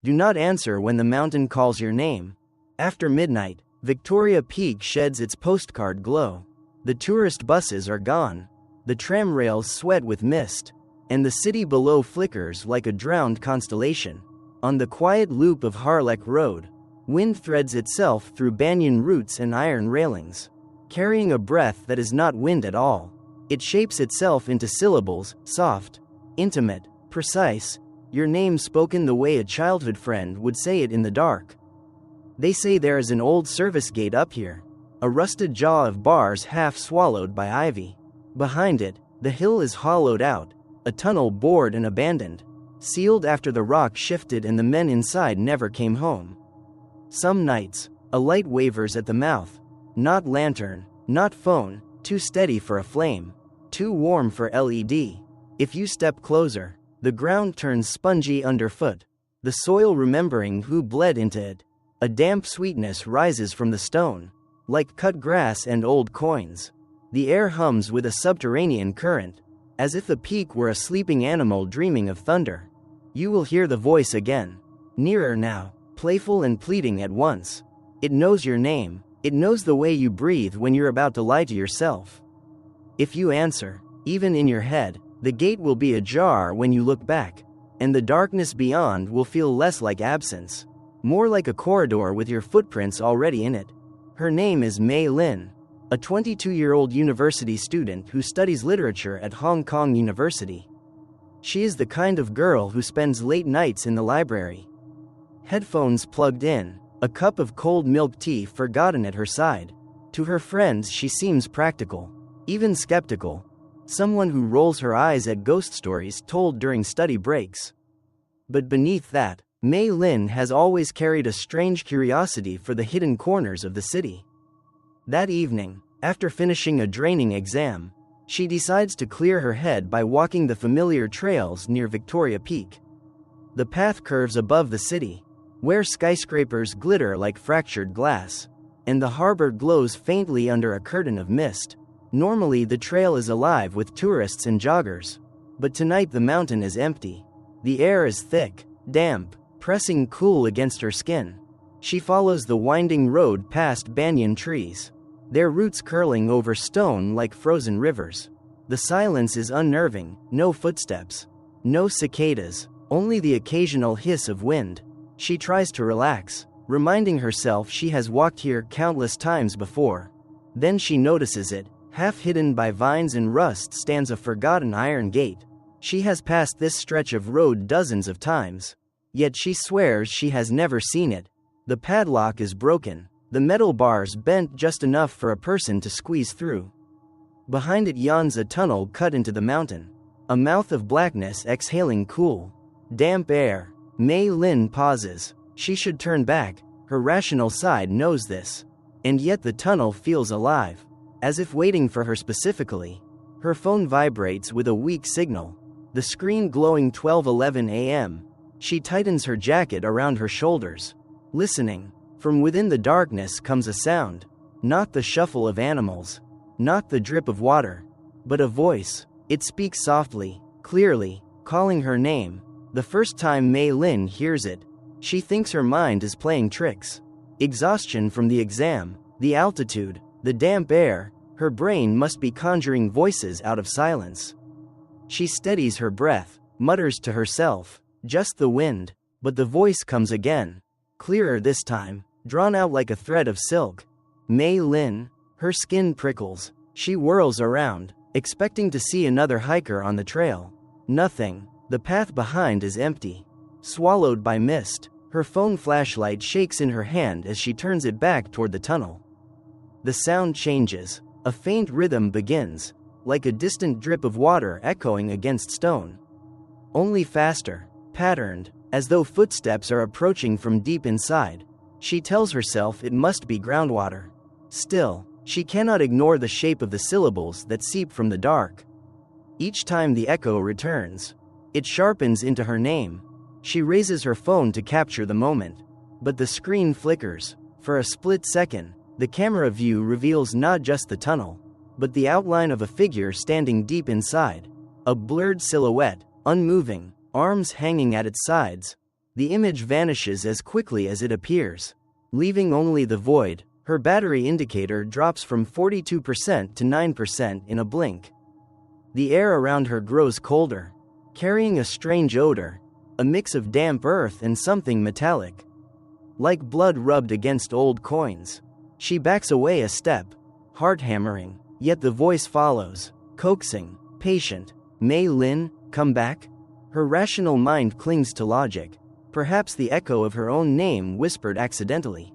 Do not answer when the mountain calls your name. After midnight, Victoria Peak sheds its postcard glow. The tourist buses are gone. The tram rails sweat with mist, and the city below flickers like a drowned constellation. On the quiet loop of Harlech Road, wind threads itself through banyan roots and iron railings, carrying a breath that is not wind at all. It shapes itself into syllables, soft, intimate, precise, your name spoken the way a childhood friend would say it in the dark. They say there is an old service gate up here, a rusted jaw of bars half swallowed by ivy. Behind it, the hill is hollowed out, a tunnel bored and abandoned, sealed after the rock shifted and the men inside never came home. Some nights, a light wavers at the mouth, not lantern, not phone, too steady for a flame, too warm for LED. If you step closer, the ground turns spongy underfoot, the soil remembering who bled into it. A damp sweetness rises from the stone, like cut grass and old coins. The air hums with a subterranean current, as if the peak were a sleeping animal dreaming of thunder. You will hear the voice again, nearer now, playful and pleading at once. It knows your name, it knows the way you breathe when you're about to lie to yourself. If you answer, even in your head, the gate will be ajar when you look back, and the darkness beyond will feel less like absence, more like a corridor with your footprints already in it. Her name is Mei Lin, a 22-year-old university student who studies literature at Hong Kong University. She is the kind of girl who spends late nights in the library. Headphones plugged in, a cup of cold milk tea forgotten at her side. To her friends she seems practical, even skeptical, someone who rolls her eyes at ghost stories told during study breaks. But beneath that, Mei Lin has always carried a strange curiosity for the hidden corners of the city. That evening, after finishing a draining exam, she decides to clear her head by walking the familiar trails near Victoria Peak. The path curves above the city, where skyscrapers glitter like fractured glass, and the harbor glows faintly under a curtain of mist. Normally the trail is alive with tourists and joggers, but tonight the mountain is empty. The air is thick, damp, pressing cool against her skin. She follows the winding road past banyan trees, their roots curling over stone like frozen rivers. The silence is unnerving, no footsteps, no cicadas, only the occasional hiss of wind. She tries to relax, reminding herself she has walked here countless times before. Then she notices it. Half hidden by vines and rust stands a forgotten iron gate. She has passed this stretch of road dozens of times, yet she swears she has never seen it. The padlock is broken, the metal bars bent just enough for a person to squeeze through. Behind it yawns a tunnel cut into the mountain, a mouth of blackness exhaling cool, damp air. Mei Lin pauses. She should turn back, her rational side knows this. And yet the tunnel feels alive, as if waiting for her specifically. Her phone vibrates with a weak signal, the screen glowing 12:11 a.m. She tightens her jacket around her shoulders, listening. From within the darkness comes a sound, not the shuffle of animals, not the drip of water, but a voice. It speaks softly, clearly, calling her name. The first time Mei Lin hears it, she thinks her mind is playing tricks. Exhaustion from the exam, the altitude, the damp air, her brain must be conjuring voices out of silence. She steadies her breath, mutters to herself, just the wind, but the voice comes again, clearer this time, drawn out like a thread of silk. Mei Lin, her skin prickles, she whirls around, expecting to see another hiker on the trail. Nothing, the path behind is empty, swallowed by mist. Her phone flashlight shakes in her hand as she turns it back toward the tunnel. The sound changes, a faint rhythm begins, like a distant drip of water echoing against stone. Only faster, patterned, as though footsteps are approaching from deep inside. She tells herself it must be groundwater. Still, she cannot ignore the shape of the syllables that seep from the dark. Each time the echo returns, it sharpens into her name. She raises her phone to capture the moment, but the screen flickers. For a split second, the camera view reveals not just the tunnel, but the outline of a figure standing deep inside. A blurred silhouette, unmoving, arms hanging at its sides. The image vanishes as quickly as it appears, leaving only the void. Her battery indicator drops from 42% to 9% in a blink. The air around her grows colder, carrying a strange odor, a mix of damp earth and something metallic, like blood rubbed against old coins. She backs away a step, heart hammering, yet the voice follows, coaxing, patient. Mei Lin, come back? Her rational mind clings to logic. Perhaps the echo of her own name whispered accidentally.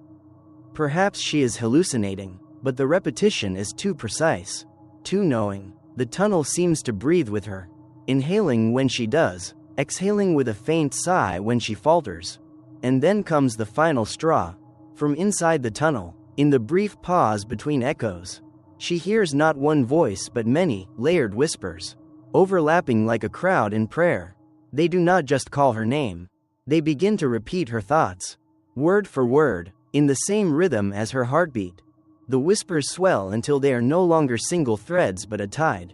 Perhaps she is hallucinating, but the repetition is too precise, too knowing. The tunnel seems to breathe with her, inhaling when she does, exhaling with a faint sigh when she falters. And then comes the final straw. From inside the tunnel, in the brief pause between echoes, she hears not one voice but many, layered whispers, overlapping like a crowd in prayer. They do not just call her name. They begin to repeat her thoughts, word for word, in the same rhythm as her heartbeat. The whispers swell until they are no longer single threads but a tide,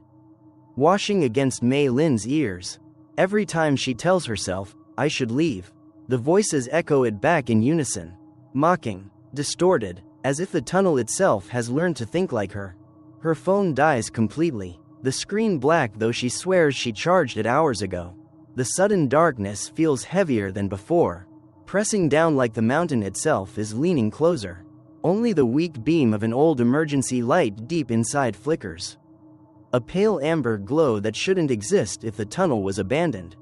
washing against Mei Lin's ears. Every time she tells herself, I should leave, the voices echo it back in unison, mocking, distorted, as if the tunnel itself has learned to think like her. Her phone dies completely, the screen black though she swears she charged it hours ago. The sudden darkness feels heavier than before, pressing down like the mountain itself is leaning closer. Only the weak beam of an old emergency light deep inside flickers, a pale amber glow that shouldn't exist if the tunnel was abandoned.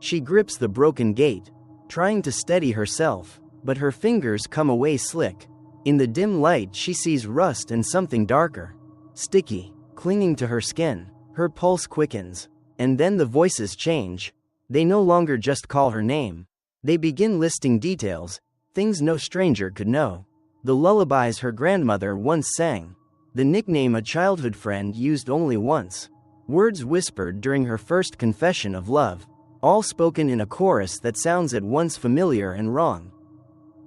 She grips the broken gate, trying to steady herself, but her fingers come away slick. In the dim light she sees rust and something darker, sticky, clinging to her skin. Her pulse quickens, and then the voices change. They no longer just call her name. They begin listing details, things no stranger could know. The lullabies her grandmother once sang, the nickname a childhood friend used only once, words whispered during her first confession of love, all spoken in a chorus that sounds at once familiar and wrong.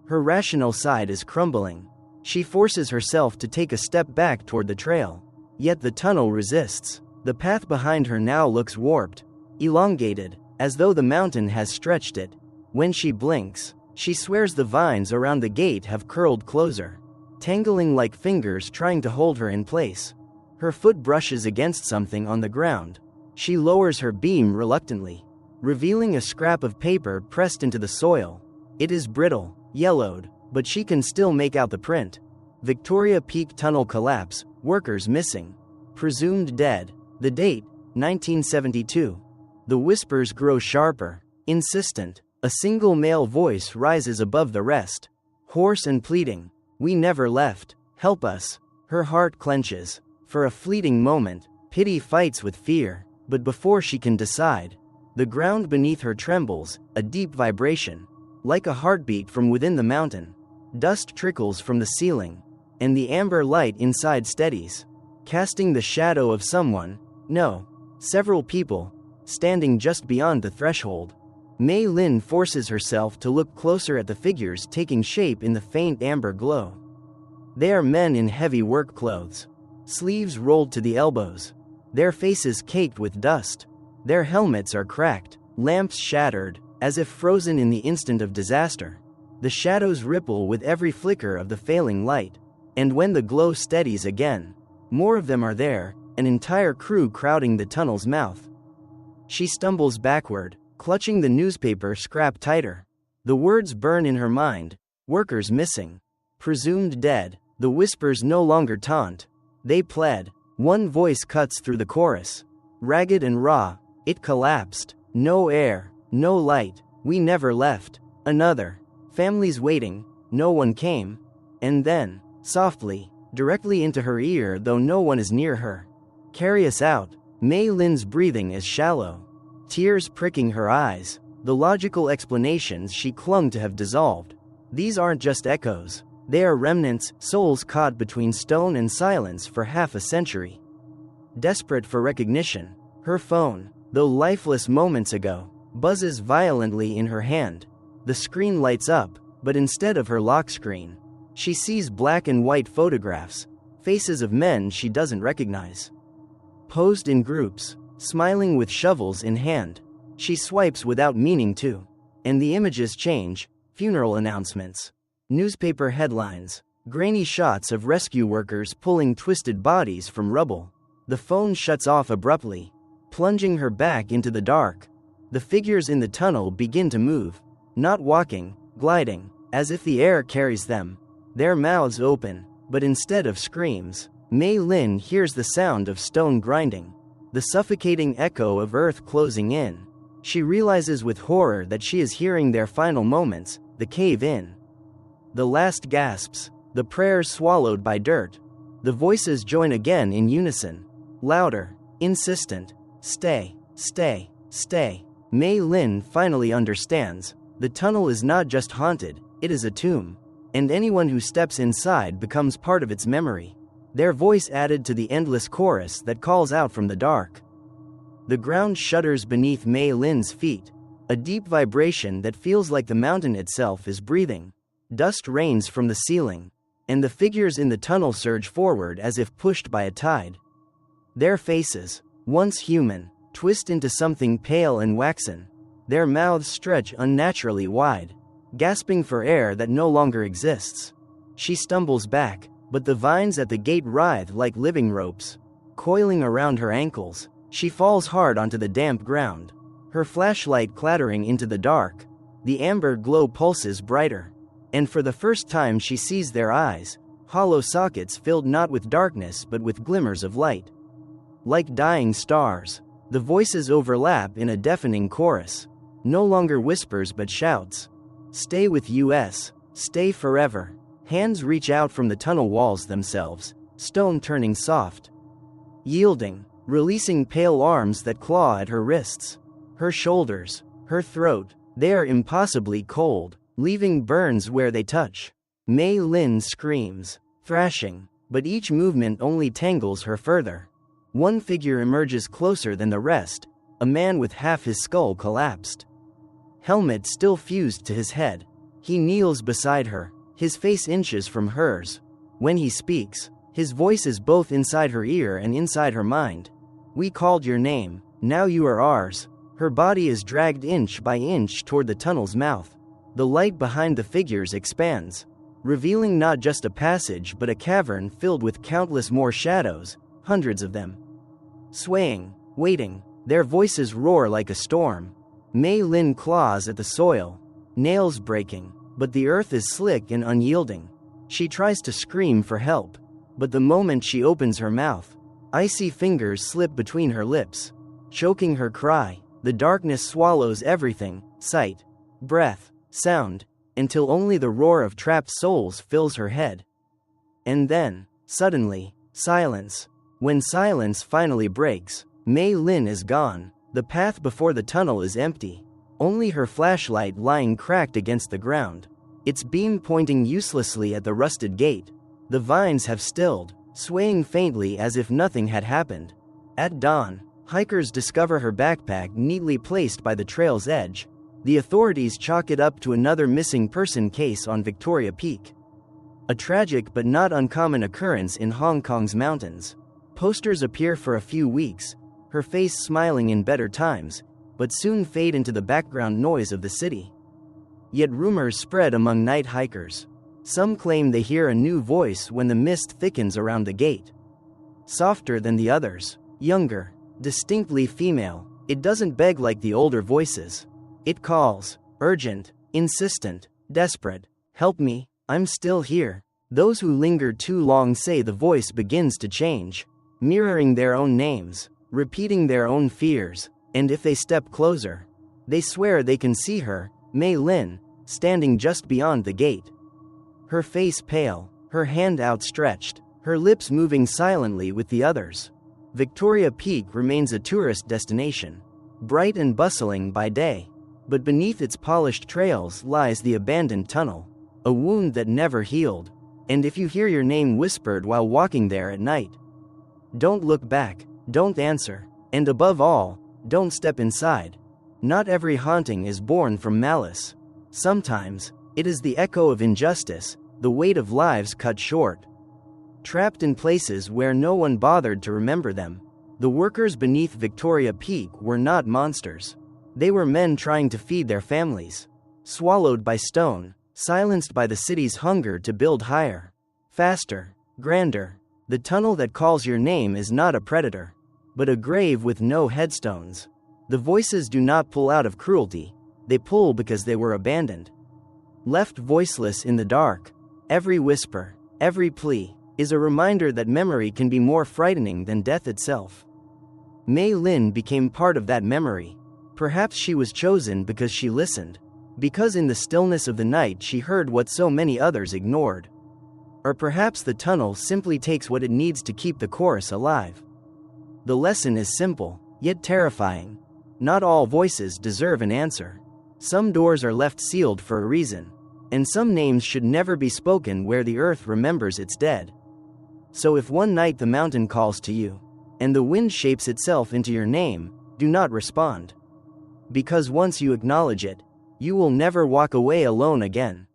Her rational side is crumbling. She forces herself to take a step back toward the trail, yet the tunnel resists. The path behind her now looks warped, elongated, as though the mountain has stretched it. When she blinks, she swears the vines around the gate have curled closer, tangling like fingers trying to hold her in place. Her foot brushes against something on the ground. She lowers her beam reluctantly, revealing a scrap of paper pressed into the soil. It is brittle, yellowed, but she can still make out the print. Victoria Peak tunnel collapse, workers missing, presumed dead. The date, 1972. The whispers grow sharper, insistent. A single male voice rises above the rest, hoarse and pleading. We never left. Help us. Her heart clenches. For a fleeting moment, pity fights with fear, but before she can decide, the ground beneath her trembles, a deep vibration, like a heartbeat from within the mountain. Dust trickles from the ceiling, and the amber light inside steadies, casting the shadow of someone, no, several people, standing just beyond the threshold. Mei Lin forces herself to look closer at the figures taking shape in the faint amber glow. They are men in heavy work clothes, sleeves rolled to the elbows, their faces caked with dust. Their helmets are cracked, lamps shattered, as if frozen in the instant of disaster. The shadows ripple with every flicker of the failing light, and when the glow steadies again, more of them are there, an entire crew crowding the tunnel's mouth. She stumbles backward, clutching the newspaper scrap tighter. The words burn in her mind, workers missing, presumed dead. The whispers no longer taunt, they plead. One voice cuts through the chorus, ragged and raw. It collapsed. No air, no light, we never left. Another, families waiting, no one came. And then, softly, directly into her ear though no one is near her. Carry us out. Mei Lin's breathing is shallow, tears pricking her eyes. The logical explanations she clung to have dissolved. These aren't just echoes. They are remnants, souls caught between stone and silence for half a century. Desperate for recognition, her phone, though lifeless moments ago, buzzes violently in her hand. The screen lights up, but instead of her lock screen, she sees black and white photographs, faces of men she doesn't recognize, posed in groups, smiling with shovels in hand. She swipes without meaning to, And the images change: funeral announcements, newspaper headlines, grainy shots of rescue workers pulling twisted bodies from rubble. The phone shuts off abruptly, plunging her back into the dark. The figures in the tunnel begin to move, not walking, gliding, as if the air carries them. Their mouths open, but instead of screams, Mei Lin hears the sound of stone grinding, the suffocating echo of earth closing in. She realizes with horror that she is hearing their final moments, the cave-in. The last gasps, the prayers swallowed by dirt. The voices join again in unison, louder, insistent. Stay, stay, stay. Mei Lin finally understands. The tunnel is not just haunted, it is a tomb. And anyone who steps inside becomes part of its memory. Their voice added to the endless chorus that calls out from the dark. The ground shudders beneath Mei Lin's feet, a deep vibration that feels like the mountain itself is breathing. Dust rains from the ceiling, and the figures in the tunnel surge forward as if pushed by a tide. Their faces, once human, twist into something pale and waxen. Their mouths stretch unnaturally wide, gasping for air that no longer exists. She stumbles back, but the vines at the gate writhe like living ropes, coiling around her ankles. She falls hard onto the damp ground, her flashlight clattering into the dark. The amber glow pulses brighter, and for the first time she sees their eyes, hollow sockets filled not with darkness but with glimmers of light. Like dying stars, the voices overlap in a deafening chorus, no longer whispers but shouts. Stay with us, stay forever. Hands reach out from the tunnel walls themselves, stone turning soft, yielding, releasing pale arms that claw at her wrists, her shoulders, her throat. They are impossibly cold, leaving burns where they touch. Mei Lin screams, thrashing, but each movement only tangles her further. One figure emerges closer than the rest, a man with half his skull collapsed, helmet still fused to his head. He kneels beside her, his face inches from hers. When he speaks, his voice is both inside her ear and inside her mind. We called your name, now you are ours. Her body is dragged inch by inch toward the tunnel's mouth. The light behind the figures expands, revealing not just a passage but a cavern filled with countless more shadows, hundreds of them. Swaying, waiting, their voices roar like a storm. Mei Lin claws at the soil, nails breaking, but the earth is slick and unyielding. She tries to scream for help, but the moment she opens her mouth, icy fingers slip between her lips, choking her cry. The darkness swallows everything, sight, breath, sound, until only the roar of trapped souls fills her head. And then, suddenly, silence. When silence finally breaks, Mei Lin is gone. The path before the tunnel is empty, only her flashlight lying cracked against the ground, its beam pointing uselessly at the rusted gate. The vines have stilled, swaying faintly as if nothing had happened. At dawn, hikers discover her backpack neatly placed by the trail's edge. The authorities chalk it up to another missing person case on Victoria Peak, a tragic but not uncommon occurrence in Hong Kong's mountains. Posters appear for a few weeks, her face smiling in better times, but soon fade into the background noise of the city. Yet rumors spread among night hikers. Some claim they hear a new voice when the mist thickens around the gate. Softer than the others, younger, distinctly female. It doesn't beg like the older voices. It calls, urgent, insistent, desperate. Help me, I'm still here. Those who linger too long say the voice begins to change, mirroring their own names, repeating their own fears, and if they step closer, they swear they can see her, Mei Lin, standing just beyond the gate. Her face pale, her hand outstretched, her lips moving silently with the others. Victoria Peak remains a tourist destination, bright and bustling by day, but beneath its polished trails lies the abandoned tunnel, a wound that never healed. And if you hear your name whispered while walking there at night, don't look back, don't answer, and above all, don't step inside. Not every haunting is born from malice. Sometimes, it is the echo of injustice, the weight of lives cut short, trapped in places where no one bothered to remember them. The workers beneath Victoria Peak were not monsters. They were men trying to feed their families, swallowed by stone, silenced by the city's hunger to build higher, faster, grander. The tunnel that calls your name is not a predator, but a grave with no headstones. The voices do not pull out of cruelty, they pull because they were abandoned. Left voiceless in the dark, every whisper, every plea, is a reminder that memory can be more frightening than death itself. Mei Lin became part of that memory. Perhaps she was chosen because she listened, because in the stillness of the night she heard what so many others ignored. Or perhaps the tunnel simply takes what it needs to keep the chorus alive. The lesson is simple, yet terrifying. Not all voices deserve an answer. Some doors are left sealed for a reason, and some names should never be spoken where the earth remembers its dead. So if one night the mountain calls to you, and the wind shapes itself into your name, do not respond. Because once you acknowledge it, you will never walk away alone again.